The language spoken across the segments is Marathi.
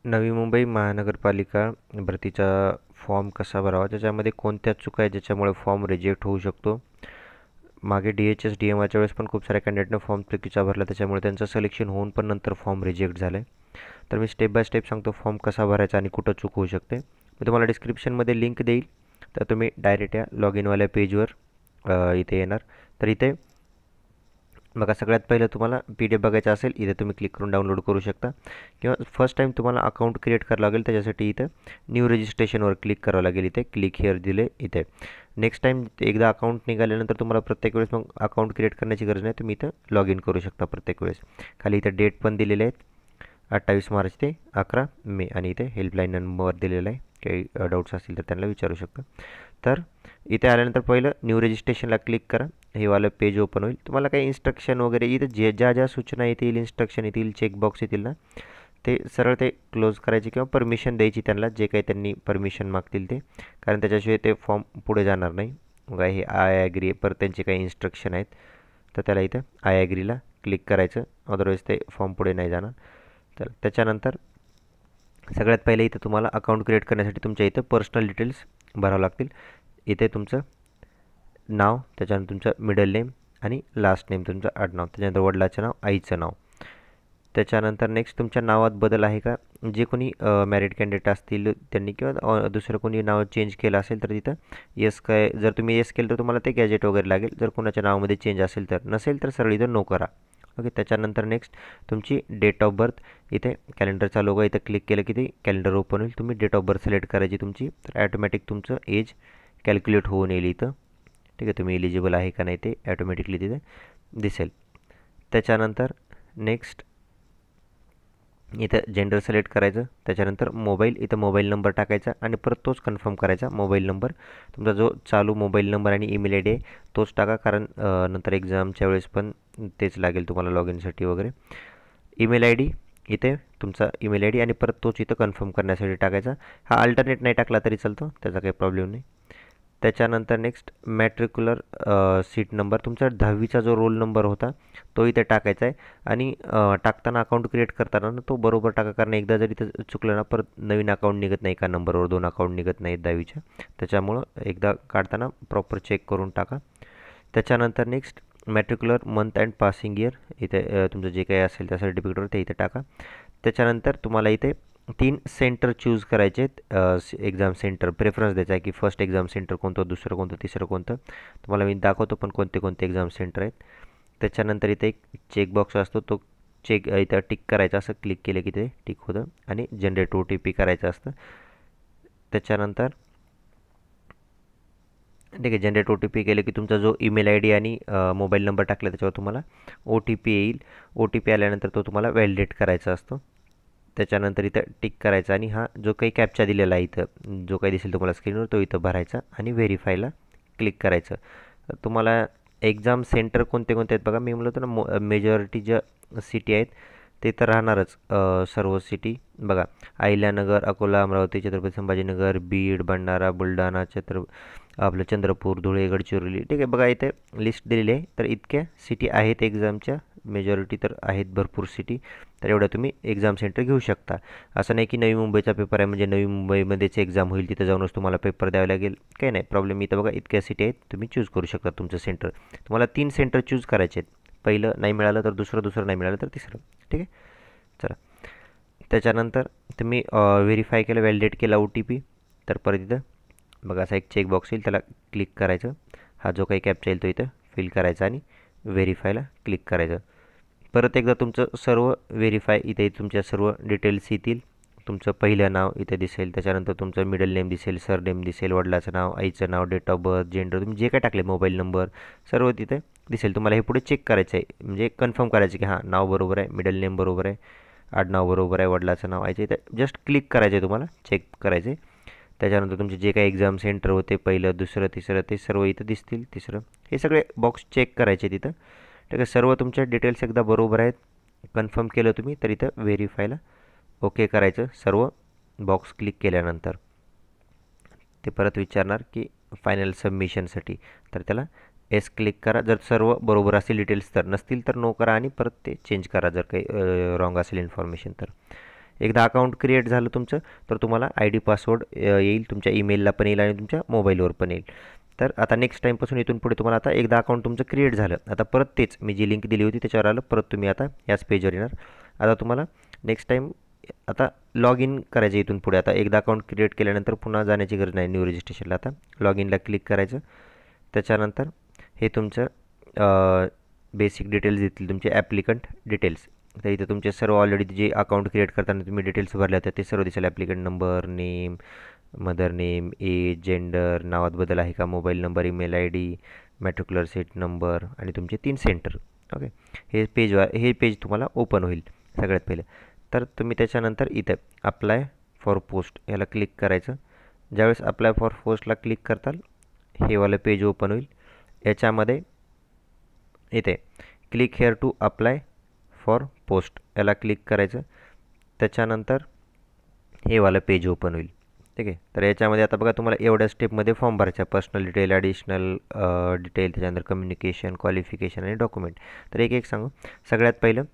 नवी मुंबई महानगरपालिका भरतीचा फॉर्म कसा भरावा, त्याच्यामध्ये कोणत्या चुका आहेत ज्याच्यामुळे फॉर्म रिजेक्ट होऊ शकतो. मागे DHS DMRच्या वेळेस पण खूप साऱ्या कॅन्डिडेटनं फॉर्म चुकीचा भरला, त्याच्यामुळे त्यांचं सिलेक्शन होऊन पण नंतर फॉर्म रिजेक्ट झालं आहे. तर मी स्टेप बाय स्टेप सांगतो फॉर्म कसा भरायचा आणि कुठं चूक होऊ शकते. मी तुम्हाला डिस्क्रिप्शनमध्ये लिंक देईल, तर तुम्ही डायरेक्ट या लॉग इनवाल्या पेजवर इथे येणार. तर इथे बघा, सगळ्यात पहिलं तुम्हाला PDF बघायचा असेल, इथे तुम्ही क्लिक करून डाउनलोड करू शकता, किंवा फर्स्ट टाईम तुम्हाला अकाउंट क्रिएट करावं लागेल. त्याच्यासाठी इथं न्यू रजिस्ट्रेशनवर क्लिक करावं लागेल. इथे क्लिक हिअर दिले. इथे नेक्स्ट टाईम एकदा अकाउंट निघाल्यानंतर तुम्हाला प्रत्येक वेळेस मग अकाउंट क्रिएट करण्याची गरज नाही, तुम्ही इथं लॉग इन करू शकता प्रत्येक वेळेस. खाली इथं डेट पण दिलेले आहेत, 28 मार्च ते 11 मे, आणि इथे हेल्पलाईन नंबर दिलेला आहे. काही डाऊट्स असतील तर त्यांना विचारू शकता. तर इथे आल्यानंतर पहिलं न्यू रजिस्ट्रेशनला क्लिक करा. हे वालं पेज ओपन होईल. तुम्हाला काही इन्स्ट्रक्शन वगैरे इथे ज्या ज्या सूचना येतील, इन्स्ट्रक्शन येतील, चेकबॉक्स येतील ना, ते सरळ ते क्लोज करायचे किंवा परमिशन द्यायची त्यांना, जे काही त्यांनी परमिशन मागतील ते, कारण त्याच्याशिवाय ते फॉर्म पुढे जाणार नाही. बघा, हे आय ॲग्री परत त्यांचे काही इन्स्ट्रक्शन आहेत, तर त्याला इथं आय ॲग्रीला क्लिक करायचं, अदरवाईज ते फॉर्म पुढे नाही जाणार. तर त्याच्यानंतर सगळ्यात पहिले इथं तुम्हाला अकाउंट क्रिएट करण्यासाठी तुमच्या इथं पर्सनल डिटेल्स भरावं लागतील. इथे तुमचं नाव, त्याच्यानंतर तुमचं मिडल नेम आणि लास्ट नेम तुमचं आडनाव, त्याच्यानंतर वडिलाचं नाव, आईचं नाव. त्याच्यानंतर नेक्स्ट तुमच्या नावात बदल आहे का, जे कोणी मॅरिड कॅन्डिडेट असतील त्यांनी, किंवा दुसरं कोणी नाव चेंज केलं असेल तर तिथं येस काय, जर तुम्ही येस केलं तर तुम्हाला ते गॅजेट वगैरे लागेल. जर कोणाच्या नावामध्ये चेंज असेल तर, नसेल तर सरळ इथं नो करा. ओके. त्याच्यानंतर नेक्स्ट तुमची डेट ऑफ बर्थ, इथे कॅलेंडरचा लोगो इथं क्लिक केलं की ते कॅलेंडर ओपन होईल. तुम्ही डेट ऑफ बर्थ सिलेक्ट करायची तुमची, तर ॲटोमॅटिक तुमचं एज कॅल्क्युलेट होऊन येईल इथं. ठीक आहे, तुम्ही एलिजिबल आहे का नाही ते ॲटोमॅटिकली तिथे दिसेल. त्याच्यानंतर नेक्स्ट इथं जेंडर सिलेक्ट करायचं. त्याच्यानंतर मोबाईल, इथं मोबाईल नंबर टाकायचा आणि परत तोच कन्फर्म करायचा. मोबाईल नंबर तुमचा जो चालू मोबाईल नंबर आणि ईमेल ID आहे तोच टाका, कारण नंतर एक्झामच्या वेळेस पण तेच लागेल तुम्हाला लॉग इनसाठी वगैरे. ईमेल ID इथे तुमचा ईमेल ID आणि परत तोच इथं कन्फर्म करण्यासाठी टाकायचा. हा अल्टरनेट नाही टाकला तरी चालतो, त्याचा काही प्रॉब्लेम नाही. त्याच्यानंतर नेक्स्ट मॅट्रिक्युलर सीट नंबर, तुमचा 10वीचा जो रोल नंबर होता तो इथे टाकायचा आहे. आणि टाकताना अकाउंट क्रिएट करताना ना तो बरोबर टाका, कारण एकदा जरी इथं चुकलं ना परत नवीन अकाउंट निघत नाही, एका नंबरवर 2 अकाउंट निघत नाहीत 10वीच्या. त्याच्यामुळं एकदा काढताना प्रॉपर चेक करून टाका. त्याच्यानंतर next matricular month and passing year, इथे तुमचं जे काही असेल त्या सर्टिफिकेटवर ते इथे टाका. त्याच्यानंतर तुम्हाला इथे 3 सेंटर चूज करायचे आहेत. एक्झाम सेंटर प्रेफरन्स द्यायचा आहे की फर्स्ट एक्झाम सेंटर कोणतं, दुसरं कोणतं, तिसरं कोणतं. तुम्हाला मी दाखवतो पण कोणते कोणते एक्झाम सेंटर आहेत. त्याच्यानंतर इथे एक चेकबॉक्स असतो, तो चेक इथं टिक करायचा, असं क्लिक केलं की ते टिक होतं, आणि जनरेट OTP करायचं असतं. त्याच्यानंतर ठीक आहे, जनरेट OTP केलं की तुमचा जो ईमेल ID आणि मोबाईल नंबर टाकला त्याच्यावर तुम्हाला OTP येईल. OTP आल्यानंतर तो तुम्हाला व्हॅलिडेट करायचा असतो. त्याच्यानंतर इथं टिक करायचा आणि हा जो काही कॅप्चा दिलेला आहे इथं जो काही दिसेल तुम्हाला स्क्रीनवर तो इथं भरायचा आणि व्हेरीफायला क्लिक करायचं. तुम्हाला एक्झाम सेंटर कोणते कोणते आहेत बघा, मी म्हणलं होतं ना मेजॉरिटी ज्या सिटी आहेत ते तर राहणारच. सर्व सिटी बघा, अहिल्यानगर, अकोला, अमरावती, छत्रपती संभाजीनगर, बीड, भंडारा, बुलढाणा, आपलं चंद्रपूर, धुळे, गडचिरोली. ठीक आहे, बघा इथे लिस्ट दिलेली आहे. तर इतक्या सिटी आहेत एक्झामच्या, मेजॉरिटी तर आहेत भरपूर सिटी. तर एवढ्या तुम्ही एक्झाम सेंटर घेऊ शकता. असं नाही की नवी मुंबईचा पेपर आहे म्हणजे नवी मुंबईमध्येच एक्झाम होईल, तिथं जाऊनच तुम्हाला पेपर द्यावे लागेल, काही नाही प्रॉब्लेम. इथं बघा इतक्या सिटी आहेत, तुम्ही चूज करू शकता तुमचं सेंटर. तुम्हाला 3 सेंटर चूज करायचे आहेत. पहिलं नाही मिळालं तर दुसरं, दुसरं नाही मिळालं तर तिसरं. ठीक आहे, चला. त्याच्यानंतर तुम्ही व्हेरीफाय केलं, व्हॅलिडेट केला OTP, तर परत इथं बघा असा एक चेकबॉक्स येईल, त्याला क्लिक करायचं. हा जो काही कॅप्चा येईल तो इथं फिल करायचा आणि व्हेरीफायला क्लिक करायचं. परत एकदा तुमचं सर्व व्हेरीफाय, इथे तुमच्या सर्व डिटेल्स येतील. तुमचं पहिलं नाव इथे दिसेल, त्याच्यानंतर तुमचं मिडल नेम दिसेल, सरनेम दिसेल, वडिलाचं नाव, आईचं नाव, डेट ऑफ बर्थ, जेंडर, तुम्ही जे काय टाकले, मोबाईल नंबर, सर्व तिथे दिसेल. तुम्हाला हे पुढे चेक करायचं आहे, म्हणजे कन्फर्म करायचं की हां नाव बरोबर आहे, मिडल नेम बरोबर आहे, आडनाव बरोबर आहे, वडिलाचं नाव, आईचं, इथं जस्ट क्लिक करायचं आहे, तुम्हाला चेक करायचं आहे. त्याच्यानंतर तुमचे जे काही एक्झाम सेंटर होते पहिलं, दुसरं, तिसरं, ते सर्व इथं दिसतील. तिसरं, हे सगळे बॉक्स चेक करायचे तिथं. ठीक आहे, सर्व तुमच्या डिटेल्स एकदा बरोबर आहेत कन्फर्म केलं तुम्ही तर इथं व्हेरीफायला ओके करायचं. सर्व बॉक्स क्लिक केल्यानंतर ते परत विचारणार की फायनल सबमिशनसाठी, तर त्याला एस क्लिक करा जर सर्व बरोबर असतील डिटेल्स, तर नसतील तर नो करा आणि परत ते चेंज करा जर काही रॉंग असेल इन्फॉर्मेशन तर. एकदा अकाउंट क्रिएट झालं तुमचं तर तुम्हाला ID पासवर्ड येईल, तुमच्या ईमेलला पण येईल आणि तुमच्या मोबाईलवर पण येईल. तर आता नेक्स्ट टाईमपासून इथून पुढे तुम्हाला आता एकदा अकाउंट तुमचं क्रिएट झालं, आता परत तेच मी जी लिंक दिली होती त्याच्यावर आलं, परत तुम्ही आता याच पेजवर येणार. आता तुम्हाला नेक्स्ट टाईम आता लॉग इन करायचं इथून पुढे. आता एकदा अकाउंट क्रिएट केल्यानंतर पुन्हा जाण्याची गरज नाही न्यू रजिस्ट्रेशनला. आता लॉग इनला क्लिक करायचं. त्याच्यानंतर हे तुमचं बेसिक डिटेल्स देतील, तुमचे ॲप्लिकंट डिटेल्स. तर इथे तुमचे सर्व ऑलरेडी जे अकाउंट क्रिएट करताना तुम्ही डिटेल्स भरले होते ते सर्व दिसेल. Applicant number, name, mother name, age, gender, नावात बदल आहे का, mobile number, email ID, matricular seat number आणि तुमचे 3 सेंटर. ओके, हे पेज तुम्हाला ओपन होईल सगळ्यात पहिले. तर तुम्ही त्याच्यानंतर इथे अप्लाय फॉर पोस्ट याला क्लिक करायचं. ज्यावेळेस अप्लाय फॉर पोस्टला क्लिक करताल हे वालं पेज ओपन होईल. याच्यामध्ये इथे click here to apply for post याला क्लिक करायचं. त्याच्यानंतर हे वालं पेज ओपन होईल. ठीक आहे, तर याच्यामध्ये आता बघा तुम्हाला एवढ्या स्टेपमध्ये फॉर्म भरायचा, पर्सनल डिटेल, ॲडिशनल डिटेल, त्याच्यानंतर कम्युनिकेशन, क्वालिफिकेशन आणि डॉक्युमेंट. तर एक एक सांगू. सगळ्यात पहिलं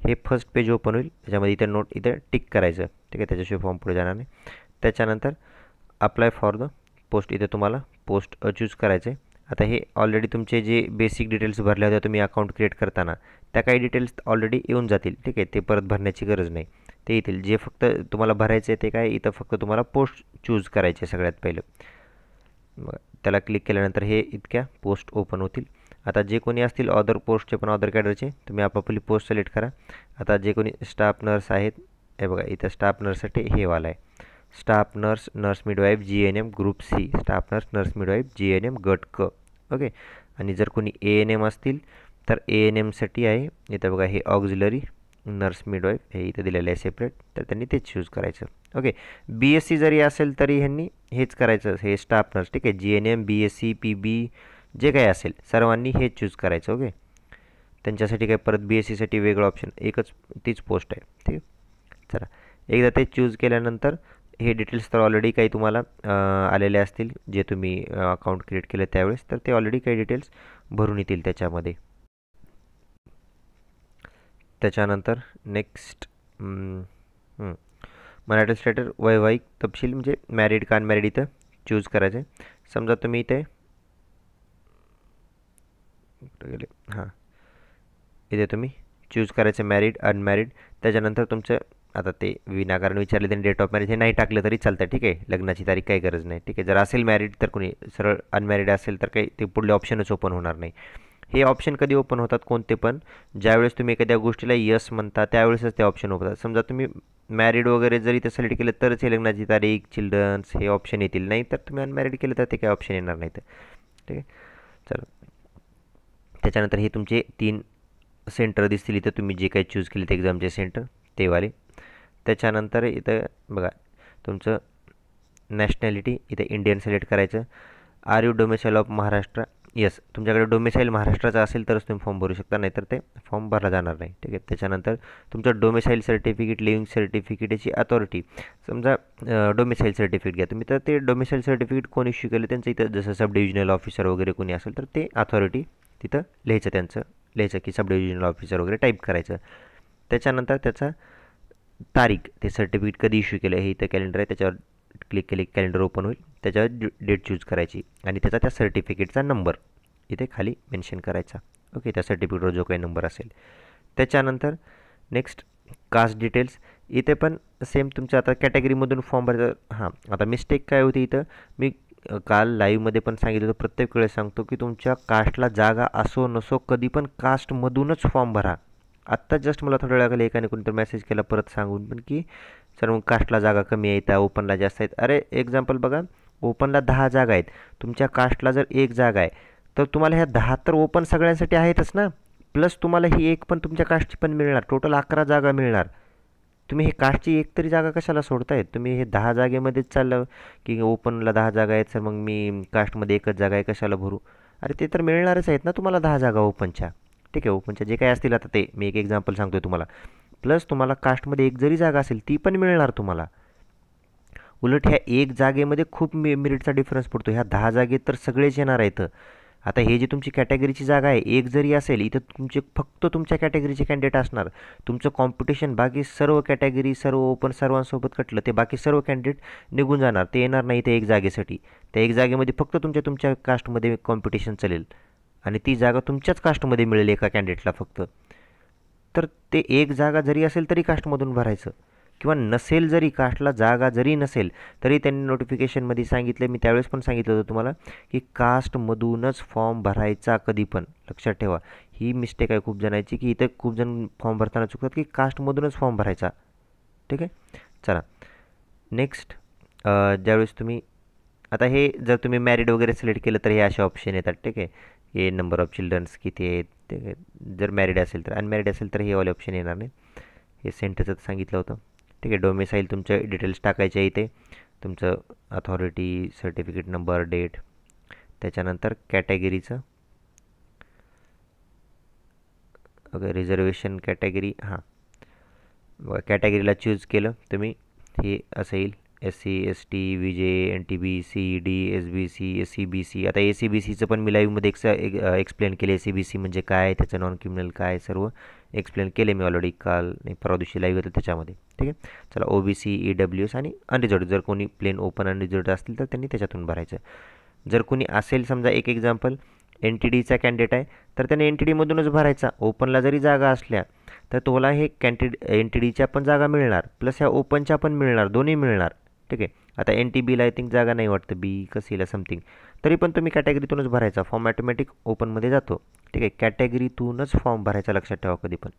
हे फर्स्ट पेज ओपन होईल. त्याच्यामध्ये इथे टिक करायचं. ठीक आहे, त्याच्याशिवाय फॉर्म पुढे जाणार नाही. त्याच्यानंतर अप्लाय फॉर द पोस्ट इथे तुम्हाला पोस्ट चूज करायचं आहे. आता हे ऑलरेडी तुमचे जे बेसिक डिटेल्स भरल्या होत्या तुम्ही अकाउंट क्रिएट करताना त्या काही डिटेल्स ऑलरेडी येऊन जातील. ठीक आहे, ते परत भरण्याची गरज नाही, ते येतील. जे फक्त तुम्हाला भरायचं आहे ते काय, इथं फक्त तुम्हाला पोस्ट चूज करायचे सगळ्यात पहिलं. मग त्याला क्लिक केल्यानंतर हे इतक्या पोस्ट ओपन होतील. आता जे कोणी असतील ऑदर पोस्टचे पण ऑदर कॅडरचे तुम्ही आपापली पोस्ट सिलेक्ट करा. आता जे कोणी स्टाफ नर्स आहेत हे बघा इथं स्टाफ नर्ससाठी हे वाला आहे, staff nurse, nurse midwife GNM group C, staff nurse, nurse midwife GNM गट क. ओके, आणि जर कोणी ANM असतील तर ANMसाठी आहे इथं बघा हे ऑक्झिलरी नर्स मिडवाईफ, हे इथं दिलेलं आहे सेपरेट, तर त्यांनी तेच चूज करायचं. ओके, BSc जरी असेल तरी ह्यांनी हेच करायचं, हे स्टाफ नर्स. ठीक आहे, GNM, BSc, PB जे काही असेल सर्वांनी हेच चूज करायचं. ओके, त्यांच्यासाठी काय परत BScसाठी वेगळं ऑप्शन, एकच तीच पोस्ट आहे. ठीक आहे, चला एकदा ते चूज केल्यानंतर हे डिटेल्स तर ऑलरेडी काही तुम्हाला आलेले असतील जे तुम्ही अकाउंट क्रिएट केलं त्यावेळेस, तर ते ऑलरेडी काही डिटेल्स भरून येतील त्याच्यामध्ये. त्याच्यानंतर नेक्स्ट मराठी स्टेटस वैवाहिक तपशील म्हणजे मॅरिड का अनमॅरिड इथं चूज करायचं आहे. समजा तुम्ही इथे गेले इथे तुम्ही चूज करायचं मॅरिड अनमॅरिड. त्याच्यानंतर तुमचं आता ते विनाकारण विचारले त्यांनी डेट ऑफ मॅरेज हे नाही टाकलं तरी चालतं. ठीक आहे, लग्नाची तारीख काही गरज नाही. ठीक आहे, जर असेल मॅरिड तर कोणी सरळ अनमॅरिड असेल तर काही ते पुढले ऑप्शनच ओपन होणार नाही. हे ऑप्शन कधी ओपन होतात कोणते पण, ज्यावेळेस तुम्ही एखाद्या गोष्टीला यस म्हणता त्यावेळेसच ते ऑप्शन ओपन होतात. समजा तुम्ही मॅरिड वगैरे जरी ते सिलेक्ट केलं तरच हे लग्नाची तारीख, चिल्ड्रन्स हे ऑप्शन येतील, नाही तर तुम्ही अनमॅरिड केलं तर ते काही ऑप्शन येणार नाहीत. ठीक आहे, चला त्याच्यानंतर हे तुमचे 3 सेंटर दिसतील इथं तुम्ही जे काही चूज केले ते एक्झामचे सेंटर ते वाले. त्याच्यानंतर इथं बघा तुमचं नॅशनॅलिटी इथे इंडियन सिलेक्ट करायचं. Are you domicile of Maharashtra, yes तुमच्याकडे डोमिसाईल महाराष्ट्राचा असेल तरच तुम्ही फॉर्म भरू शकता, नाहीतर ते फॉर्म भरला जाणार नाही. ठीक आहे, त्याच्यानंतर तुमचं डोमिसाईल सर्टिफिकेट, लिव्हिंग सर्टिफिकेट याची अथॉरिटी. समजा डोमिसाईल सर्टिफिकेट घ्या तुम्ही, तर ते डोमिसाईल सर्टिफिकेट कोण इश्यू केलं त्यांचं इथं जसं सब डिव्हिजनल ऑफिसर वगैरे कोणी असेल तर ते अथॉरिटी तिथं लिहायचं की सब डिव्हिजनल ऑफिसर वगैरे टाईप करायचं. त्याच्यानंतर त्याचा तारीख, ते सर्टिफिकेट कधी इश्यू केलं हे इथं कॅलेंडर आहे, त्याच्यावर क्लिक केले कॅलेंडर ओपन होईल. त्याच्यावर डेट चूज करायची आणि त्याचा त्या सर्टिफिकेटचा नंबर इथे खाली मेन्शन करायचा. ओके, त्या सर्टिफिकेटवर जो काही नंबर असेल. त्याच्यानंतर नेक्स्ट कास्ट डिटेल्स, इथे पण सेम तुमच्या आता कॅटेगरीमधून फॉर्म भरायचा. आता मिस्टेक काय होती इथं, मी काल लाईव्हमध्ये पण सांगितलं होतं, प्रत्येक वेळेस सांगतो की तुमच्या कास्टला जागा असो नसो कधी पण कास्टमधूनच फॉर्म भरा. आत्ता जस्ट मला थोड्या वेळाला एकाने कोणीतरी मेसेज केला परत सांगून पण की सर मग कास्टला जागा कमी आहेत, ओपनला जास्त आहेत. अरे एक्झाम्पल बघा, ओपनला 10 जागा आहेत, तुमच्या कास्टला जर 1 जागा आहे तर तुम्हाला ह्या 10 तर ओपन सगळ्यांसाठी आहेतच ना, प्लस तुम्हाला ही एक पण तुमच्या कास्टची पण मिळणार, टोटल 11 जागा मिळणार. तुम्ही हे कास्टची एक तरी जागा कशाला सोडतायत, तुम्ही हे 10 जागेमध्येच चाललं की ओपनला 10 जागा आहेत सर मग मी कास्टमध्ये एकच जागा आहे कशाला भरू. अरे ते तर मिळणारच आहेत ना तुम्हाला 10 जागा ओपनच्या. ठीक आहे, ओपनच्या जे काही असतील आता ते मी एक एक्झाम्पल सांगतो तुम्हाला, प्लस तुम्हाला कास्टमध्ये एक जरी जागा असेल ती पण मिळणार तुम्हाला. उलट ह्या एक जागेमध्ये खूप मेरिटचा डिफरन्स पडतो, ह्या 10 जागेत तर सगळेच येणार आहेत. आता हे जी तुमची कॅटेगरीची जागा आहे, एक जरी असेल इथं तुमचे फक्त तुमच्या कॅटेगरीचे कॅन्डिडेट असणार. तुमचं कॉम्पिटिशन बाकी सर्व कॅटेगरी, सर्व ओपन सर्वांसोबत कटलं ते बाकी सर्व कॅन्डिडेट निघून जाणार. ते येणार नाही ते एक जागेसाठी. त्या एक जागेमध्ये फक्त तुमच्या कास्टमध्ये कॉम्पिटिशन चालेल आणि ती जागा तुमच्याच कास्टमध्ये मिळेल एका कॅन्डिडेटला फक्त. तर ते एक जागा जरी असेल तरी कास्टमधून भरायचं, किंवा नसेल जरी कास्टला जागा जरी नसेल तरी त्यांनी नोटिफिकेशनमध्ये सांगितलं, मी त्यावेळेस पण सांगितलं होतं तुम्हाला, की कास्टमधूनच फॉर्म भरायचा कधी पण. लक्षात ठेवा, ही मिस्टेक आहे खूप जणांची, की इथं खूप जण फॉर्म भरताना चुकतात की कास्टमधूनच फॉर्म भरायचा. ठीक आहे, चला नेक्स्ट. ज्यावेळेस तुम्ही आता हे जर तुम्ही मॅरिड वगैरे सिलेक्ट केलं तर हे असे ऑप्शन येतात. ठीक आहे, हे नंबर ऑफ चिल्ड्रन्स किती आहेत, ठीक आहे. जर मॅरिड असेल तर, अनमॅरिड असेल तर हे वाले ऑप्शन येणार नाही. हे सेंटरचं सांगितलं होतं. ठीक आहे, डोमेसाईल तुमचे डिटेल्स टाकायचे इथे, तुमचं अथॉरिटी, सर्टिफिकेट नंबर, डेट. त्याच्यानंतर कॅटेगरीचं, ओके, रिझर्वेशन कॅटेगरी. हां, बघा कॅटेगरीला चूज केलं तुम्ही, हे असं येईल SC ST VJ NTB CED SBC SCBC. आता ACBCचं पण मी लाईव्हमध्ये एक्सप्लेन केले, SCBC म्हणजे काय, त्याचं नॉन क्रिमिनल काय, सर्व एक्सप्लेन केले मी ऑलरेडी काल नाही परवा दिवशी लाईव्ह होतं त्याच्यामध्ये. ठीक आहे, चला OBC EWS आणि अनरिझर्वड. जर कोणी प्लेन ओपन अनरिझर्वड असतील तर त्यांनी त्याच्यातून भरायचं. जर कोणी असेल समजा एक एक्झाम्पल NTDचा कॅन्डिडेट आहे तर त्याने NTDमधूनच भरायचा. ओपनला जरी जागा असल्या तर तुम्हाला हे NTDच्या पण जागा मिळणार, प्लस ह्या ओपनच्या पण मिळणार, दोन्ही मिळणार. ठीक आहे, आता NTBला आय थिंक जागा नाही वाटतं, बी कसीला समथिंग, तरी पण तुम्ही कॅटेगरीतूनच भरायचा. फॉर्म ॲटोमॅटिक ओपनमध्ये जातो. ठीक आहे, कॅटेगरीतूनच फॉर्म भरायचा, लक्षात ठेवा कधी पण.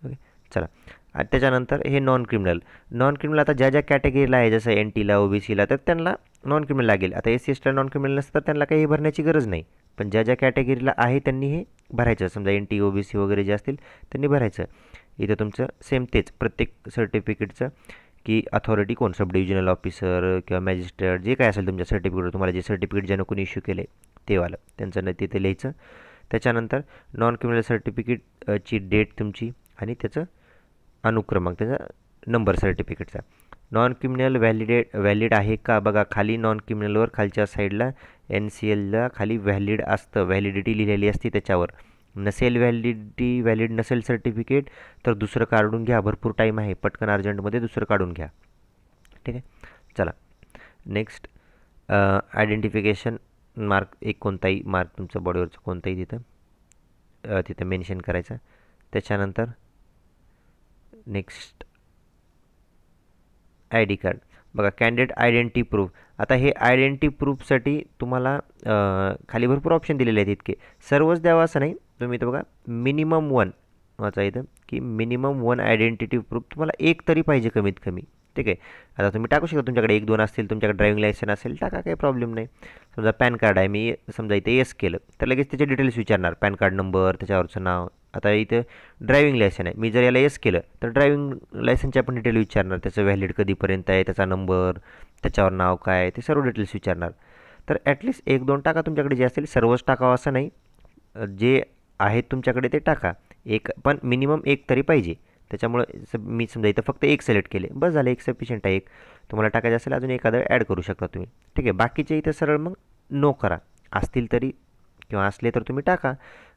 ओके, चला. आणि त्याच्यानंतर हे नॉन क्रिमिनल. नॉन क्रिमिनल आता ज्या ज्या कॅटेगरीला आहे, जसं NTला OBCला, तर त्यांना नॉन क्रिमिनल लागेल. आता SC STला नॉन क्रिमिनल नसतं तर त्यांना काही भरण्याची गरज नाही. पण ज्या ज्या कॅटेगरीला आहे त्यांनी हे भरायचं. समजा NT OBC वगैरे जे असतील त्यांनी भरायचं. इथं तुमचं सेम तेच प्रत्येक सर्टिफिकेटचं, की अथॉरिटी कोण, सब डिव्हिजनल ऑफिसर किंवा मॅजिस्ट्रेट, जे काय असेल तुमच्या सर्टिफिकेट, तुम्हाला जे सर्टिफिकेट ज्यानं कोणी इश्यू केले ते वालं, त्यांचं नाही तिथे लिहायचं. त्याच्यानंतर नॉन क्रिमिनल सर्टिफिकेटची डेट तुमची आणि त्याचं अनुक्रमांक, त्याचा नंबर सर्टिफिकेटचा. नॉन क्रिमिनल व्हॅलिड आहे का बघा, खाली नॉन क्रिमिनलवर खालच्या साईडला NCLला खाली व्हॅलिड असतं, व्हॅलिडिटी लिहिलेली असते त्याच्यावर. नसेल व्हॅलिड नसेल सर्टिफिकेट तर दुसरं काढून घ्या, भरपूर टाईम आहे, पटकन अर्जंटमध्ये दुसरं काढून घ्या. ठीक आहे, चला नेक्स्ट. आयडेंटिफिकेशन मार्क, एक कोणताही मार्क तुमचं बॉडीवरचं कोणताही तिथं मेन्शन करायचं. त्याच्यानंतर नेक्स्ट ID कार्ड. बघा कॅन्डिडेट आयडेंटिटी प्रूफ. आता हे आयडेंटिटी प्रूफसाठी तुम्हाला खाली भरपूर ऑप्शन दिलेले आहेत. इतके सर्वच द्यावं असं नाही, तुम्ही इथं बघा मिनिमम 1 वाचा इथं, की मिनिमम 1 आयडेंटिटी प्रूफ तुम्हाला एक तरी पाहिजे कमीत कमी. ठीक आहे, आता तुम्ही टाकू शकता, तुमच्याकडे 1-2 असतील, तुमच्याकडे ड्रायव्हिंग लायसन असेल टाका, काही प्रॉब्लेम नाही. समजा पॅन कार्ड आहे, मी समजा इथे येस केलं तर लगेच त्याचे डिटेल्स विचारणार, पॅन कार्ड नंबर, त्याच्यावरचं नाव. आता इथं ड्रायव्हिंग लायसन आहे, मी जर याला येस केलं तर ड्रायव्हिंग लायसनच्या पण डिटेल विचारणार, त्याचं व्हॅलिड कधीपर्यंत आहे, त्याचा नंबर, त्याच्यावर नाव काय, ते सर्व डिटेल्स विचारणार. तर ॲटलिस्ट 1-2 टाका, तुमच्याकडे जे असेल सर्वच टाकावं असं नाही, जे आहेत तुमच्याकडे ते टाका. एक पण मिनिमम एक तरी पाहिजे. त्याच्यामुळं मी समजा इथं फक्त एक सिलेक्ट केले, बस झालं, एक सफिशियंट आहे. एक तुम्हाला टाकायचं असेल अजून एखादं ॲड करू शकता तुम्ही. ठीक आहे, बाकीचे इथं सरळ मग नो करा, असतील तरी किंवा असले तर तुम्ही टाका.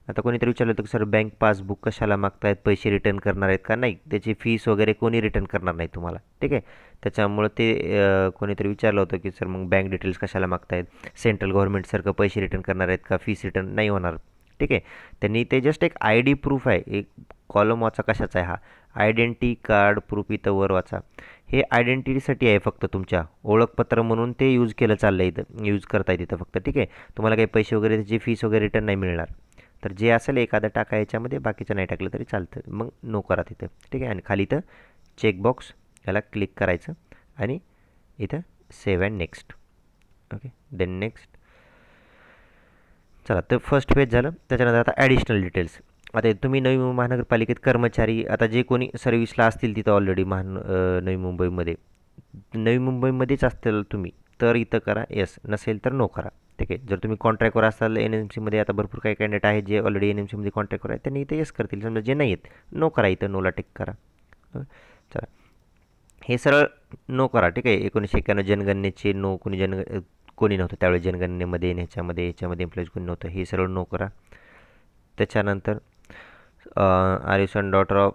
आता कोणीतरी विचारलं होतं की सर बँक पासबुक कशाला मागतायत, पैसे रिटर्न करणार आहेत का, नाही, त्याची फीस वगैरे कोणी रिटर्न करणार नाही तुम्हाला. ठीक आहे, त्याच्यामुळं ते कोणीतरी विचारलं होतं की सर मग बँक डिटेल्स कशाला मागतायत, सेंट्रल गव्हर्नमेंटसारखं पैसे रिटर्न करणार आहेत का, फीस रिटर्न नाही होणार. ठीक आहे, त्यांनी ते जस्ट एक ID प्रूफ आहे, एक कॉलम वाचा कशाचा आहे हा, आयडेंटिटी कार्ड प्रूफ, इथं वर वाचा. हे आयडेंटिटीसाठी आहे फक्त, तुमच्या ओळखपत्र म्हणून ते यूज केलं चाललं आहे, इथं यूज करता येतं फक्त. ठीक आहे, तुम्हाला काही पैसे वगैरे त्याची फीस वगैरे रिटर्न नाही मिळणार. तर जे असेल एखादं टाका याच्यामध्ये, बाकीचं नाही टाकलं तरी चालतं, मग नो करा तिथं. ठीक आहे, आणि खाली इथं चेकबॉक्स याला क्लिक करायचं आणि इथं save and next. Okay, then next. चला, तर फर्स्ट पेज झालं. त्याच्यानंतर आता ॲडिशनल डिटेल्स. आता तुम्ही नवी मुंबई महानगरपालिकेत कर्मचारी, आता जे कोणी सर्व्हिसला असतील तिथं ऑलरेडी नवी मुंबईमध्येच असतील तुम्ही, तर इथं करा येस, नसेल तर नो करा. ठीक आहे, जर तुम्ही कॉन्ट्रॅक्टवर असाल NMCमध्ये, आता भरपूर काही कॅन्डिडेट आहेत जे ऑलरेडी NMCमध्ये कॉन्ट्रॅक्टवर आहेत, त्यांनी इथं येस करतील. समजा जे नाही आहेत नो करा, इथं नोला टिक करा. चला, हे सरळ नो करा. ठीक आहे, 1991 जनगणनेचे नो, कोणी कोणी नव्हतं त्यावेळी जनगणनेमध्ये ह्याच्यामध्ये एम्प्लॉईज कोणी नव्हतं, हे सरळ नो करा. त्याच्यानंतर are you son daughter of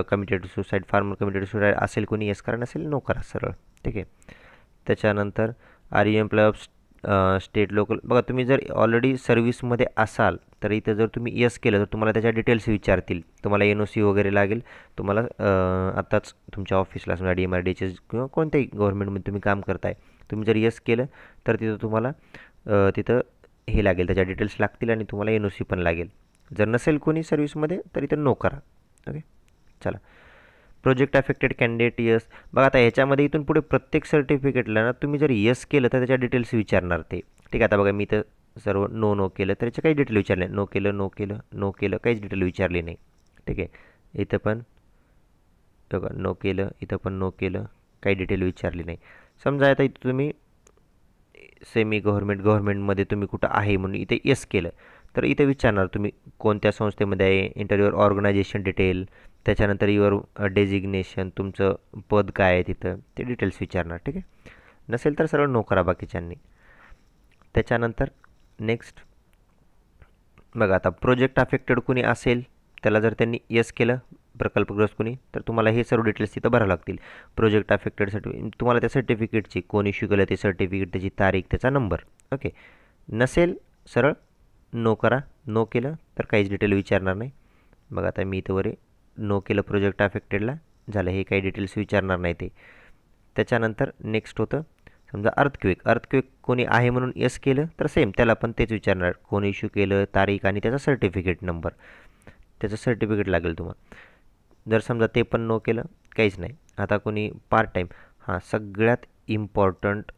committed suicide, farmer committed suicide असेल कोणी येस करा, नसेल नो करा सरळ. ठीक आहे. त्याच्यानंतर are you employ of state local. बघा तुम्ही जर ऑलरेडी सर्व्हिसमध्ये असाल तर इथं जर तुम्ही येस केलं तर तुम्हाला त्याच्या डिटेल्स विचारतील, तुम्हाला NOC वगैरे लागेल. तुम्हाला आत्ताच तुमच्या ऑफिसला समजा DMRDचे किंवा कोणत्याही गव्हर्नमेंटमध्ये तुम्ही काम करताय, तुम्ही जर येस केलं तर तिथं तुम्हाला तिथं हे लागेल, त्याच्या डिटेल्स लागतील आणि तुम्हाला NOC पण लागेल. जर नसेल कोणी सर्व्हिसमध्ये तर इथं नो करा. ओके. चला, प्रोजेक्ट अफेक्टेड कॅन्डिडेट यस. बघा आता ह्याच्यामध्ये इथून पुढे प्रत्येक सर्टिफिकेटला ना तुम्ही जर यस केलं तर त्याच्या डिटेल्स विचारणार ते. ठीक आहे. आता बघा मी तर सर्व नो केलं तर त्याचे काही डिटेल विचारले, नो केलं काहीच डिटेल विचारली नाही. ठीक आहे. इथं पण बघा नो केलं, इथं पण नो केलं, काही डिटेल विचारली नाही. समजा आता इथं तुम्ही सेमी गव्हर्नमेंटमध्ये तुम्ही कुठं आहे म्हणून इथे येस केलं तर इथे विचारणार तुम्ही कोणत्या संस्थेमध्ये आहे, इंटरव्ह्यूअर ऑर्गनायझेशन डिटेल, त्याच्यानंतर युअर डेजिग्नेशन, तुमचं पद काय आहे तिथं, ते डिटेल्स विचारणार. ठीक आहे. नसेल तर सरळ नो करा बाकीच्यांनी. त्याच्यानंतर नेक्स्ट बघा आता प्रोजेक्ट अफेक्टेड कोणी असेल त्याला जर त्यांनी येस केलं, प्रकल्पग्रस्त कोणी, तर तुम्हाला हे सर्व डिटेल्स तिथं भरावं लागतील. प्रोजेक्ट अफेक्टेड तुम्हाला त्या सर्टिफिकेटची कोण इश्यू केलं ते सर्टिफिकेट, त्याची तारीख, त्याचा नंबर. ओके. नसेल सरळ नो करा. नो केलं तर काहीच डिटेल विचारणार नाही. बघा आता मी इथं वरे नो केलं प्रोजेक्ट अफेक्टेडला, झालं, हे काही डिटेल्स विचारणार नाही ते. त्याच्यानंतर नेक्स्ट होतं समजा अर्थक्वेक कोणी आहे म्हणून येस केलं तर सेम त्याला पण तेच विचारणार, कोण इश्यू केलं, तारीख आणि त्याचा सर्टिफिकेट नंबर, त्याचं सर्टिफिकेट लागेल तुम्हाला. जर समजा ते पण नो केलं, काहीच नाही. आता कोणी पार्ट टाईम, सगळ्यात इम्पॉर्टंट,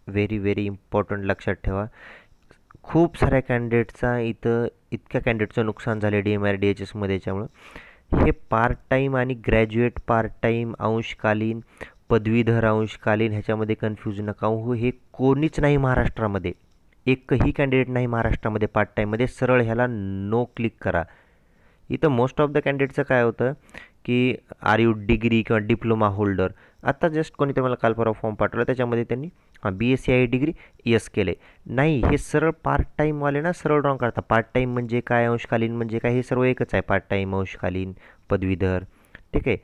व्हेरी इम्पॉर्टंट लक्षात ठेवा, खूप साऱ्या कॅन्डिडेटचा इथं इतक्या कॅन्डिडेटचं नुकसान झालं DMRDHSमध्ये. याच्यामुळं हे पार्ट टाईम आणि ग्रॅज्युएट पार्ट टाईम, अंशकालीन, पदवीधर अंशकालीन, ह्याच्यामध्ये कन्फ्यूज नका हो. हे कोणीच नाही महाराष्ट्रामध्ये, एकही कॅन्डिडेट नाही महाराष्ट्रामध्ये पार्ट टाईममध्ये. सरळ ह्याला नो क्लिक करा. इथं मोस्ट ऑफ द कॅन्डिडेटचं काय होतं की आर यू डिग्री किंवा डिप्लोमा होल्डर. आता जस्ट कोणी मला काल परवा फॉर्म पाठवला त्याच्यामध्ये त्यांनी BSc डिग्री येस केले. नाही, हे सरळ पार्ट टाईमवाले ना सरळ रॉंग करतात. पार्ट टाईम म्हणजे काय, अंशकालीन म्हणजे काय, हे सर्व एकच आहे. पार्ट टाईम, अंशकालीन, पदवीधर. ठीक आहे.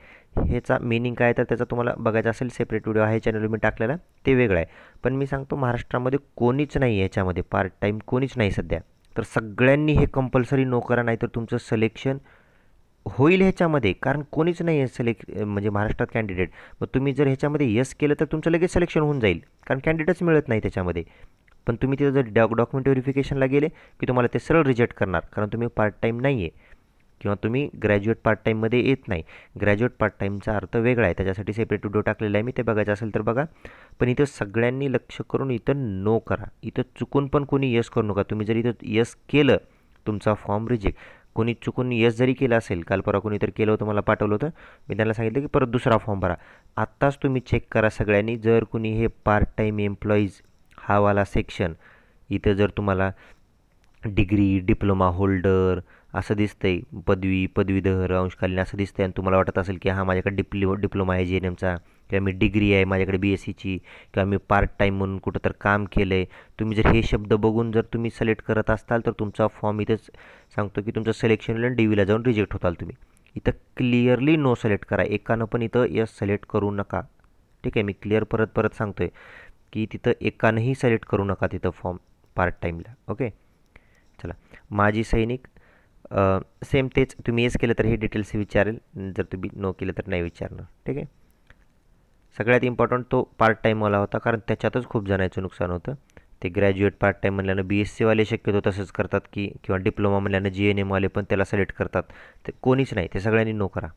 ह्याचा मिनिंग काय तर त्याचा तुम्हाला बघायचा असेल, सेपरेट व्हिडिओ आहे चॅनलवर मी टाकलेला, ते वेगळं आहे. पण मी सांगतो महाराष्ट्रामध्ये कोणीच नाही आहे ह्याच्यामध्ये पार्ट टाईम, कोणीच नाही सध्या. तर सगळ्यांनी हे कंपल्सरी नो करा, नाही तर तुमचं सिलेक्शन होईल ह्याच्यामध्ये, कारण कोणीच नाही आहे म्हणजे महाराष्ट्रात कॅन्डिडेट. मग तुम्ही जर ह्याच्यामध्ये येस केलं तर तुमचं लगेच सिलेक्शन होऊन जाईल, कारण कॅन्डिडेटच मिळत नाही त्याच्यामध्ये. पण तुम्ही तिथं जर डॉक्युमेंट व्हेरिफिकेशनला गेले की तुम्हाला ते सरळ रिजेक्ट करणार, कारण तुम्ही पार्ट टाईम नाही आहे किंवा तुम्ही ग्रॅज्युएट पार्ट टाईममध्ये येत नाही. ग्रॅज्युएट पार्ट टाईमचा अर्थ वेगळा आहे, त्याच्यासाठी सेपरेट व्हिडिओ टाकलेला आहे मी, ते बघायचं असेल तर बघा. पण इथं सगळ्यांनी लक्ष करून इथं नो करा. इथं चुकून पण कोणी येस करू नका. तुम्ही जर इथं येस केलं तुमचा फॉर्म रिजेक्ट. कोणी चुकून येस जरी केलं असेल, काल परवा कोणी तर केलं होतं, मला पाठवलं होतं, मी त्यांना सांगितलं की परत दुसरा फॉर्म भरा. आत्ताच तुम्ही चेक करा सगळ्यांनी, जर कुणी हे पार्ट टाईम एम्प्लॉईज हा वाला सेक्शन इथं जर तुम्हाला डिग्री, डिप्लोमा होल्डर असं दिसतंय, पदवीधर, अंशकालीन असं दिसतंय, आणि तुम्हाला वाटत असेल की माझ्याकडे डिप्लोमा आहे GNMचा, किंवा मी डिग्री आहे माझ्याकडे BScची, किंवा मी पार्ट टाईम म्हणून कुठं तर काम केलं आहे, तुम्ही जर हे शब्द बघून जर तुम्ही सिलेक्ट करत असाल तर तुमचा फॉर्म इथंच सांगतो की तुमचं सिलेक्शन होईल आणि DVला जाऊन रिजेक्ट होताल तुम्ही. इथं क्लिअरली नो सिलेक्ट करा. एकानं पण इथं यस सिलेक्ट करू नका. ठीक आहे. मी क्लिअर परत सांगतो आहे की तिथं एकानंही सिलेक्ट करू नका तिथं फॉर्म पार्ट टाईमला. ओके. चला, माजी सैनिक सेम तेच, तुम्ही येस केलं तर हे डिटेल्स विचारेल, जर तुम्ही नो केलं तर नाही विचारणार. ठीक आहे. सगळ्यात इम्पॉर्टंट तो पार्ट टाईमवाला होता, कारण त्याच्यातच खूप जणांचं नुकसान होतं. ते ग्रॅज्युएट पार्ट टाईम म्हणल्यानं BScवाले शक्यतो तसंच करतात की, किंवा डिप्लोमा म्हणल्यानं GNMवाले पण त्याला सिलेक्ट करतात. ते कोणीच नाही, ते सगळ्यांनी नो करा.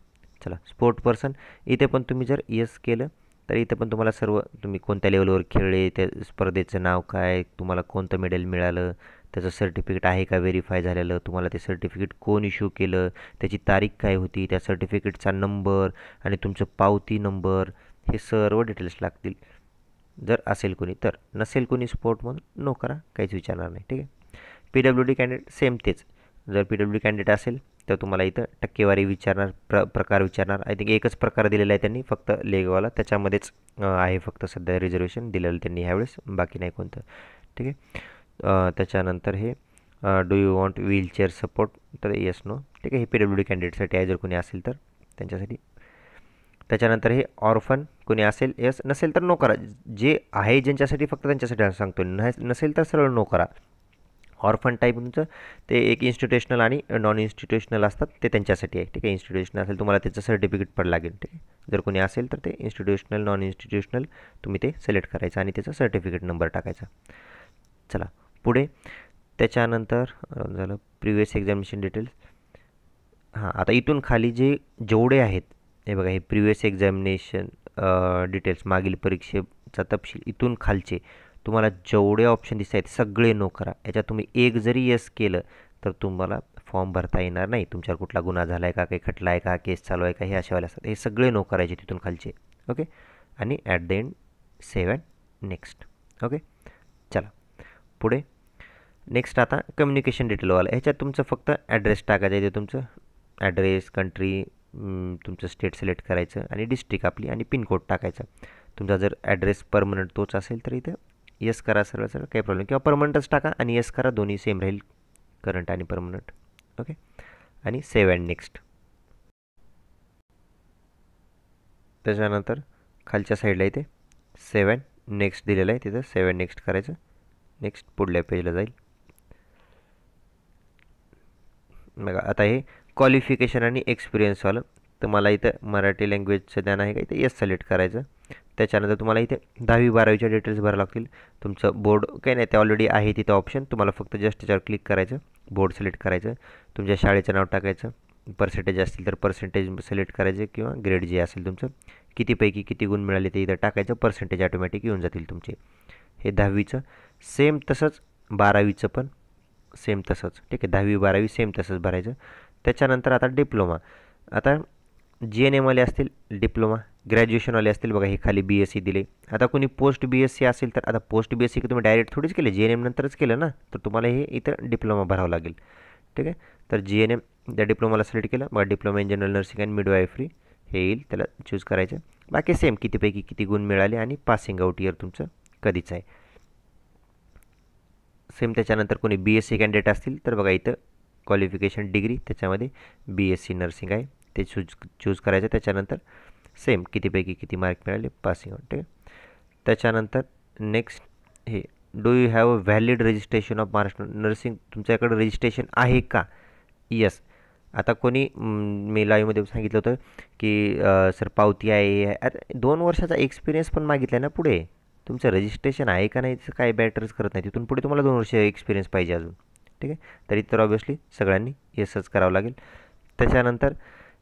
चला, स्पोर्ट पर्सन, इथे पण तुम्ही जर येस केलं तर इथे पण तुम्हाला सर्व, तुम्ही कोणत्या लेवलवर खेळले, त्या स्पर्धेचं नाव काय, तुम्हाला कोणतं मेडल मिळालं, त्याचं सर्टिफिकेट आहे का व्हेरीफाय झालेलं, तुम्हाला ते सर्टिफिकेट कोण इश्यू केलं, त्याची तारीख काय होती, त्या सर्टिफिकेटचा नंबर आणि तुमचं पावती नंबर, हे सर्व डिटेल्स लागतील जर असेल कोणी तर. नसेल कोणी स्पोर्ट म्हणून नो करा, काहीच विचारणार नाही. ठीक आहे. PWD कॅन्डिडेट सेम तेच, जर PWD कॅन्डिडेट असेल तर तुम्हाला इथं टक्केवारी विचारणार, प्रकार विचारणार. आय थिंक एकच प्रकार दिलेला आहे त्यांनी, फक्त लेगवाला. त्याच्यामध्येच आहे फक्त सध्या रिझर्वेशन दिलेलं त्यांनी ह्यावेळेस, बाकी नाही कोणतं. ठीक आहे. त्याच्यानंतर हे do you want wheelchair support, तर येस नो. ठीक आहे. हे PWD कॅन्डिडेटसाठी आहे, जर कोणी असेल तर त्यांच्यासाठी. त्याच्यानंतर हे ऑर्फन कोणी असेल येस, नसेल तर नो करा. जे आहे ज्यांच्यासाठी फक्त त्यांच्यासाठी सांगतो, नसेल तर सरळ नो करा. ऑर्फन टाईप तुमचं ते एक इन्स्टिट्यूशनल आणि नॉन इन्स्टिट्यूशनल असतात, ते त्यांच्यासाठी आहे. ठीक आहे. इन्स्टिट्यूशनल असेल तुम्हाला त्याचं सर्टिफिकेट पण लागेल. ठीक आहे. जर कोणी असेल तर ते इन्स्टिट्यूशनल नॉन इन्स्टिट्यूशनल तुम्ही ते सिलेक्ट करायचं आणि त्याचा सर्टिफिकेट नंबर टाकायचा. चला पुढे. त्याच्यानंतर झालं प्रिव्हियस एक्झामिनेशन डिटेल्स. हां, आता इथून खाली जेवढे आहेत, हे बघा, हे प्रिव्हियस एक्झामिनेशन डिटेल्स, मागील परीक्षेचा तपशील, इथून खालचे तुम्हाला जेवढे ऑप्शन दिसत आहेत सगळे नो करा. याच्यात तुम्ही एक जरी येस केलं तर तुम्हाला फॉर्म भरता येणार नाही. तुमच्यावर कुठला गुन्हा झाला आहे का, काही खटला आहे का, केस चालू आहे का, हे अशावाले असतात. हे सगळे नो करायचे तिथून खालचे. ओके. आणि at the end save and next. Okay. चला पुढे. नेक्स्ट आता कम्युनिकेशन डिटेलवाला. ह्याच्यात तुमचं फक्त ॲड्रेस टाकायचं आहे. ते तुमचं ॲड्रेस, कंट्री, तुमचं स्टेट सिलेक्ट करायचं आणि डिस्ट्रिक्ट आपली आणि पिनकोड टाकायचा. तुमचा जर ॲड्रेस परमनंट तोच असेल तर इथं येस करा, सरळ सरळ, काही प्रॉब्लेम, किंवा परमनंटच टाका आणि येस करा, दोन्ही सेम राहील, करंट आणि परमनंट. ओके. आणि सेव्ह अँड नेक्स्ट. त्याच्यानंतर खालच्या साईडला इथे सेव्ह अँड नेक्स्ट दिलेलं आहे, तिथं सेव्ह अँड नेक्स्ट करायचं. नेक्स्ट पुढल्या पेजला जाईल. बघा आता हे क्वालिफिकेशन आणि एक्सपिरियन्सवालं. तर मला इथं मराठी लँग्वेजचं ज्ञान आहे का, इथं येस सिलेक्ट करायचं. त्याच्यानंतर तुम्हाला इथे 10वी-12वीच्या डिटेल्स भरावं लागतील. तुमचं बोर्ड काही नाही, ते ऑलरेडी आहे तिथं ऑप्शन, तुम्हाला फक्त जस्ट त्याच्यावर क्लिक करायचं, बोर्ड सिलेक्ट करायचं, तुमच्या शाळेचं नाव टाकायचं, पर्सेंटेज असतील तर पर्सेंटेज सिलेक्ट करायचे, किंवा ग्रेड जे असेल तुमचं, कितीपैकी किती गुण मिळाले ते इथं टाकायचं, पर्सेंटेज ऑटोमॅटिक येऊन जातील तुमचे. हे 10वीचं. सेम तसंच 12वीचं पण सेम तसंच. ठीक आहे. 10वी-12वी सेम तसंच भरायचं. त्याच्यानंतर आता डिप्लोमा. आता GNMवाले असतील डिप्लोमा, ग्रॅज्युएशनवाले असतील, बघा हे खाली BSc दिले. आता कोणी पोस्ट BSc असेल तर, आता पोस्ट BSc तुम्ही डायरेक्ट थोडीच केलं, GNM नंतरच केलं ना, तर तुम्हाला हे इथं डिप्लोमा भरावं लागेल. ठीक आहे. तर GNM त्या डिप्लोमाला सिलेक्ट केलं, मग diploma in general nursing and midwifery हे येईल, त्याला चूज करायचं. बाकी सेम, कितीपैकी किती गुण मिळाले आणि पासिंग आउट इयर तुमचं कधीच आहे, सेम. त्याच्यानंतर कोणी BSc कॅन्डिडेट असतील तर बघा इथं क्वालिफिकेशन डिग्री, त्याच्यामध्ये BSc नर्सिंग आहे, ते चूज करायचं. त्याच्यानंतर सेम, कितीपैकी किती मार्क मिळाले, पासिंग आउट. ठीक आहे. त्याच्यानंतर नेक्स्ट हे do you have a valid registration of Maharashtra nursing, तुमच्याकडे रजिस्ट्रेशन आहे का, यस. आता कोणी मी लाईव्हमध्ये सांगितलं होतं की सर पावती आहे, अरे 2 वर्षाचा एक्सपिरियन्स पण मागितला आहे ना पुढे. तुमचं रजिस्ट्रेशन आहे का नाही त्याचं काही बॅटर्स करत नाही, तिथून पुढे तुम्हाला 2 वर्ष एक्सपिरियन्स पाहिजे अजून. ठीक आहे. तरी तर ऑब्वियसली सगळ्यांनी येसच करावं लागेल. त्याच्यानंतर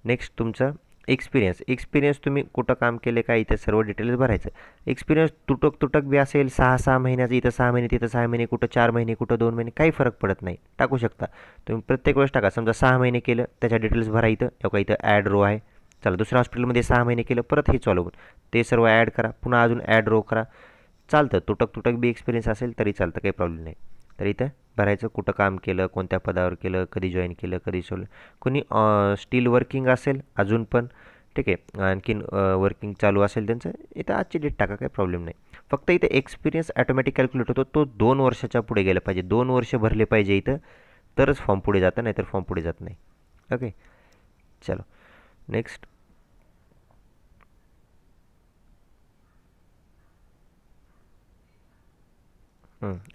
नेक्स्ट तुमचं एक्सपिरियन्स तुम्ही कुठं काम केले का, इथे सर्व डिटेल्स भरायचं. एक्सपिरियन्स तुटक बी असेल, 6 महिन्याचं, इथं 6 महिने तिथं 6 महिने, कुठं 4 महिने कुठं 2 महिने, काही फरक पडत नाही, टाकू शकता तुम्ही प्रत्येक वेळेस टाका. समजा 6 महिने केलं, त्याच्या डिटेल्स भरा. इथं ॲड रो आहे. चला दुसऱ्या हॉस्पिटलमध्ये 6 महिने केलं, परत हे चालू ते सर्व ॲड करा, पुन्हा अजून ॲड रो करा, चालतं. तुटक बी एक्सपिरियन्स असेल तरी चालतं, काही प्रॉब्लेम नाही. तर इथं भरायचं कुठं काम केलं, कोणत्या पदावर केलं, कधी जॉईन केलं, कधी सोडलं. कोणी स्टील वर्किंग असेल अजून पण, ठीक आहे, आणखीन वर्किंग चालू असेल त्यांचं, इथं आजची डेट टाका, काही प्रॉब्लेम नाही. फक्त इथे एक्सपिरियन्स ऑटोमॅटिक कॅल्क्युलेट होतो, तो 2 वर्षाच्या पुढे गेला पाहिजे, 2 वर्ष भरले पाहिजे इथं, तरच फॉर्म पुढे जातं, नाही तर फॉर्म पुढे जात नाही. ओके. चलो नेक्स्ट.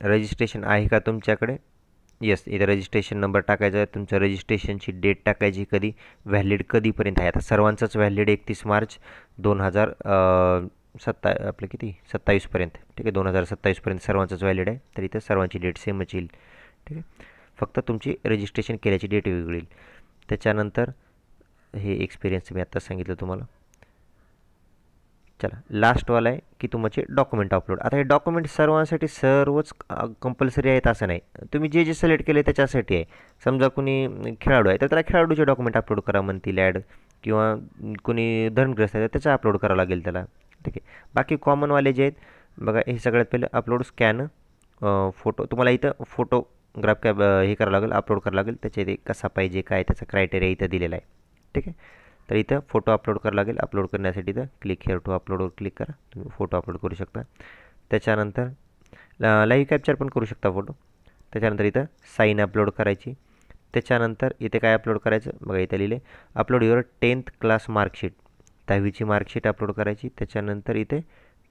रजिस्ट्रेशन आहे का तुमच्याकडे, येस. इथं रजिस्ट्रेशन नंबर टाकायचा आहे, तुमचं रजिस्ट्रेशनची डेट टाकायची, कधी व्हॅलिड कधीपर्यंत आहे. आता सर्वांचंच व्हॅलिड 31 मार्च 2027पर्यंत. ठीक आहे. 2027पर्यंत सर्वांचंच व्हॅलिड आहे, तर इथं सर्वांची डेट सेमच येईल. ठीक आहे. फक्त तुमची रजिस्ट्रेशन केल्याची डेट वेगळी येईल. त्याच्यानंतर हे एक्सपिरियन्स मी आत्ता सांगितलं तुम्हाला. चला लास्टवाला आहे की तुमचे डॉक्युमेंट अपलोड. आता हे डॉक्युमेंट सर्वांसाठी सर्वच कंपल्सरी आहेत असं नाही, तुम्ही जे सिलेक्ट केले त्याच्यासाठी आहे. समजा कुणी खेळाडू आहे तर त्याला खेळाडूचे डॉक्युमेंट अपलोड करा म्हणतील ॲड, किंवा कुणी धर्मग्रस्त आहे तर त्याचं अपलोड करावं लागेल त्याला. ठीक आहे. बाकी कॉमनवाले जे आहेत बघा, हे सगळ्यात पहिले अपलोड स्कॅन फोटो. तुम्हाला इथं फोटो हे करावं लागेल, अपलोड करावं लागेल. त्याच्या इथे कसा पाहिजे काय त्याचा क्रायटेरिया इथं दिलेला आहे. ठीक आहे. तर इथं फोटो अपलोड करावं लागेल. अपलोड करण्यासाठी इथं क्लिक हिअर टू अपलोडवर क्लिक करा. तुम्ही फोटो अपलोड करू शकता. त्याच्यानंतर लाईव्ह कॅप्चर पण करू शकता फोटो. त्याच्यानंतर इथं साईन अपलोड करायची. त्याच्यानंतर इथे काय अपलोड करायचं बघा, इथे लिहिले upload your 10th class marksheet. 10वीची मार्कशीट अपलोड करायची. त्याच्यानंतर इथे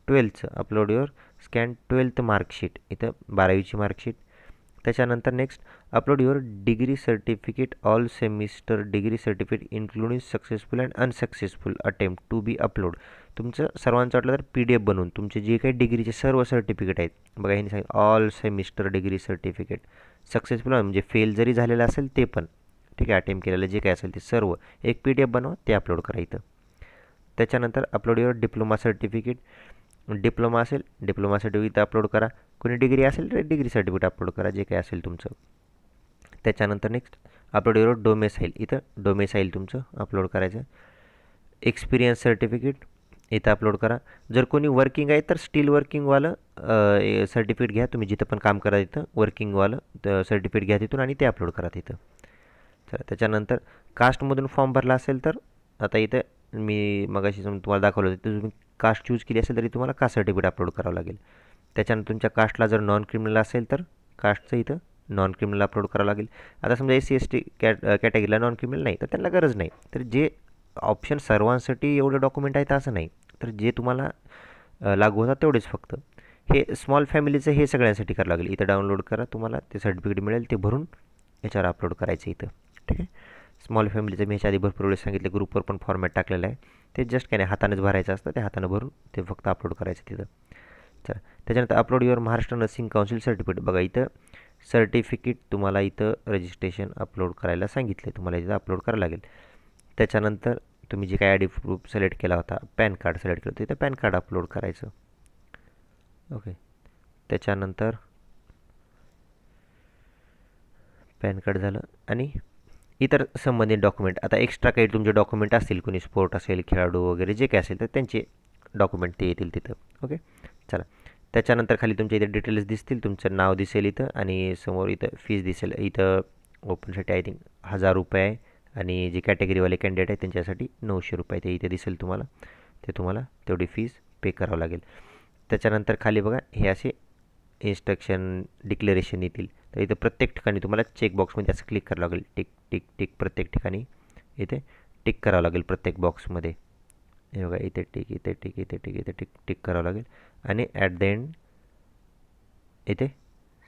12th upload your scan 12th marksheet. इथं 12वीची मार्कशीट. त्याच्यानंतर next upload your degree certificate all semester degree certificate including successful and unsuccessful attempt to be upload. तुमचं सर्वांचं वाटलं तर PDF बनवून तुमचे जे काही डिग्रीचे सर्व सर्टिफिकेट आहेत बघा, ह्यांनी सांगितलं all semester degree certificate successful म्हणजे फेल जरी झालेलं असेल ते पण, ठीक आहे, अटेम्प्ट केलेलं जे काय असेल ते सर्व एक PDF बनवा, ते अपलोड करा इथं. त्याच्यानंतर upload your diploma certificate. Diploma असेल डिप्लोमा सर्टिफिकेट अपलोड करा. कोणी डिग्री असेल तर डिग्री सर्टिफिकेट अपलोड करा, जे काय असेल तुमचं. त्याच्यानंतर नेक्स्ट अपलोड युअर डोमेसाईल. इथं डोमेसाईल तुमचं अपलोड करायचं. एक्सपिरियन्स सर्टिफिकेट इथं अपलोड करा. जर कोणी वर्किंग आहे तर स्टील वर्किंगवालं सर्टिफिकेट घ्या. तुम्ही जिथं पण काम करा तिथं वर्किंगवालं सर्टिफिकेट घ्या तिथून आणि ते अपलोड करा तिथं. चला, त्याच्यानंतर कास्टमधून फॉर्म भरला असेल तर आता इथं मी मगाशी तुम्हाला दाखवलं होतं, तर तुम्ही कास्ट चूज केली असेल तरी तुम्हाला कास्ट सर्टिफिकेट अपलोड करावं लागेल. त्याच्यानंतर तुमच्या कास्टला जर नॉन क्रिमिनल असेल तर कास्टचं इथं नॉन क्रिमिनल अपलोड करावं लागेल. आता समजा SC ST कॅटेगरीला नॉन क्रिमिनल नाही तर त्यांना गरज नाही. तर जे ऑप्शन सर्वांसाठी एवढे डॉक्युमेंट आहेत असं नाही, तर जे तुम्हाला लागू होतात तेवढेच फक्त. हे स्मॉल फॅमिलीचं हे सगळ्यांसाठी करावं लागेल. इथं डाउनलोड करा, तुम्हाला ते सर्टिफिकेट मिळेल, ते भरून याच्यावर अपलोड करायचं इथं. ठीक आहे. स्मॉल फॅमिलीचं मी ह्याच्या आधी भरपूर वेळेस सांगितलं, ग्रुपवर पण फॉर्मॅट टाकलेला आहे. ते जस्ट काय नाही, हातानेच भरायचं असतं, ते हाताने भरून ते फक्त अपलोड करायचं तिथं. चला, त्याच्यानंतर upload your Maharashtra nursing council certificate. बघा इथं सर्टिफिकेट तुम्हाला इथं रजिस्ट्रेशन अपलोड करायला सांगितलं आहे, तुम्हाला इथं अपलोड करावं लागेल. त्याच्यानंतर तुम्ही जे काय ID प्रूफ सिलेक्ट केला होता, पॅन कार्ड सिलेक्ट केलं होतं, इथं पॅन कार्ड अपलोड करायचं. ओके. त्याच्यानंतर पॅन कार्ड झालं आणि इतर संबंधित डॉक्युमेंट. आता एक्स्ट्रा काही तुमचे डॉक्युमेंट असतील, कोणी स्पोर्ट असेल, खेळाडू वगैरे जे काय असेल तर त्यांचे डॉक्युमेंट ते येतील तिथं. ओके. चला, त्याच्यानंतर खाली तुमच्या इथे डिटेल्स दिसतील, तुमचं नाव दिसेल इथं आणि समोर इथं फीज दिसेल. इथं ओपनसाठी आय थिंक 1000 रुपये आहे आणि जे कॅटेगरीवाले कॅन्डिडेट आहेत त्यांच्यासाठी 900 रुपये ते इथे दिसेल तुम्हाला. ते तुम्हाला तेवढी फीज पे करावं लागेल. त्याच्यानंतर खाली बघा हे असे इन्स्ट्रक्शन डिक्लेरेशन येतील. तर इथं प्रत्येक ठिकाणी तुम्हाला चेकबॉक्समध्ये असं क्लिक करावं लागेल. टिक टिक टिक प्रत्येक ठिकाणी इथे टिक करावं लागेल प्रत्येक बॉक्समध्ये. हे बघा इथे टिक, इथे टिक, इथे टिक, इथे टिक टिक करावं लागेल आणि ॲट द एंड इथे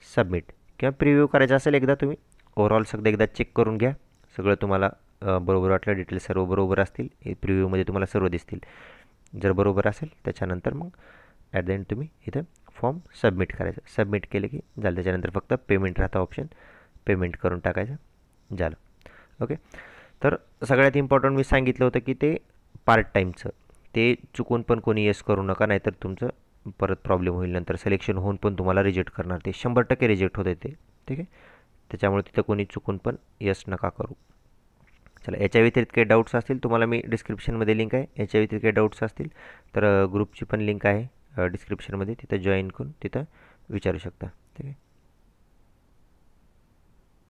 सबमिट किंवा प्रिव्ह्यू करायचं असेल एकदा तुम्ही ओव्हरऑल सगळं एकदा चेक करून घ्या. सगळं तुम्हाला बरोबर वाटलं, डिटेल्स सर्व बरोबर असतील, प्रिव्ह्यूमध्ये तुम्हाला सर्व दिसतील. जर बरोबर असेल त्याच्यानंतर मग ॲट द एंड तुम्ही इथं फॉर्म सबमिट करायचं. सबमिट केलं की झालं. त्याच्यानंतर फक्त पेमेंट राहतं ऑप्शन, पेमेंट करून टाकायचं, झालं. ओके. तर सगळ्यात इम्पॉर्टंट मी सांगितलं होतं की ते पार्ट टाईमचं ते चुकून पण कोणी येस करू नका, नाहीतर तुमचं परत प्रॉब्लेम होईल. नंतर सिलेक्शन होऊन पण तुम्हाला रिजेक्ट करणार, ते 100% रिजेक्ट होते ते. ठीक आहे. त्याच्यामुळे तिथं कोणी चुकून पण येस नका करू. चला, याच्या व्यतिरिक्त काही डाऊट्स असतील तुम्हाला मी डिस्क्रिप्शनमध्ये लिंक आहे. याच्या व्यतिरिक्त काही डाऊट्स असतील तर ग्रुपची पण लिंक आहे डिस्क्रिप्शनमध्ये, तिथं जॉईन करून तिथं विचारू शकता. ठीक आहे.